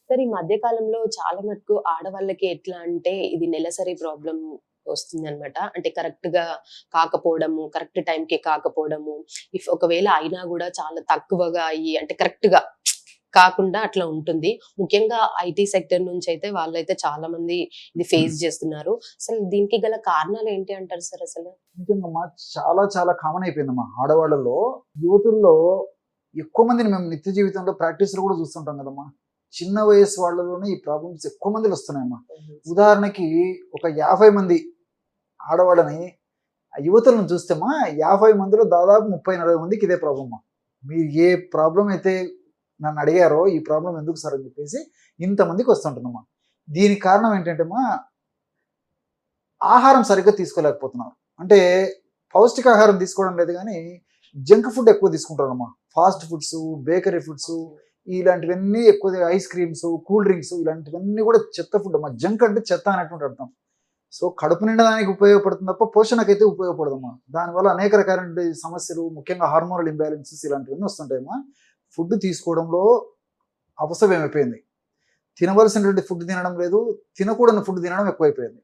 Sir ఈ మధ్య కాలంలో చాలా మటుకు ఆడవాళ్ళకి ఎట్లా అంటే ఇది నెలసరి ప్రాబ్లమ్ వస్తుందన్నమాట. అంటే కరెక్ట్‌గా కాకపోవడము, కరెక్ట్ టైంకి కాకపోవడము. ఒకవేళ అయినా గూడా చాలా తక్కువగా అయ్యి అంటే కరెక్ట్‌గా కాకుండా అట్లా ఉంటుంది. ముఖ్యంగా ఐటీ సెక్టర్ నుంచయితే వాళ్ళైతే చాలా మంది ఇది ఫేస్ చేస్తున్నారు. అసలు దీనికి గల కారణాలేంటి అంటారు సార్ అసలు? నిజంగమ్మా. చాలా చాలా కామన్ అయిపోయిందమ్మా. ఆడవాళ్ళలో, యువతుల్లో ఎక్కువ మందిని మేము నిత్య జీవితంలో ప్రాక్టీస్‌లో కూడా చూస్తుంటాం కదమ్మా. చిన్న వయస్సు వాళ్ళలోనే ఈ ప్రాబ్లమ్స్ ఎక్కువ మందిలో వస్తున్నాయమ్మా. ఉదాహరణకి ఒక 50 మంది ఆడవాళ్ళని యువతులను చూస్తేమా 50 మందిలో దాదాపు 30, 40 మందికి ఇదే ప్రాబ్లమ్మా. మీరు ఏ ప్రాబ్లమ్ అయితే నన్ను అడిగారో, ఈ ప్రాబ్లమ్ ఎందుకు సార్ అని చెప్పేసి ఇంతమందికి వస్తుంటుందమ్మా. దీనికి కారణం ఏంటంటేమా, ఆహారం సరిగ్గా తీసుకోలేకపోతున్నారు. అంటే పౌష్టికాహారం తీసుకోవడం లేదు గానీ, జంక్ ఫుడ్ ఎక్కువ తీసుకుంటారమ్మా. ఫాస్ట్ ఫుడ్స్, బేకరీ ఫుడ్స్ ఇలాంటివన్నీ ఎక్కువ, ఐస్ క్రీమ్స్, కూల్ డ్రింక్స్ ఇలాంటివన్నీ కూడా చెత్త ఫుడ్ అమ్మా. జంక్ అంటే చెత్త అనేటువంటి అర్థం. సో కడుపు నిండడానికి ఉపయోగపడుతుంది తప్ప పోషణకైతే ఉపయోగపడదమ్మా. దానివల్ల అనేక రకాలైన సమస్యలు, ముఖ్యంగా హార్మోనల్ ఇంబాలెన్సెస్ ఇలాంటివన్నీ వస్తుంటాయమ్మా. ఫుడ్ తీసుకోవడంలో అపసవ్యం అయిపోయింది. తినవలసినటువంటి ఫుడ్ తినడం లేదు, తినకూడని ఫుడ్ తినడం ఎక్కువైపోయింది.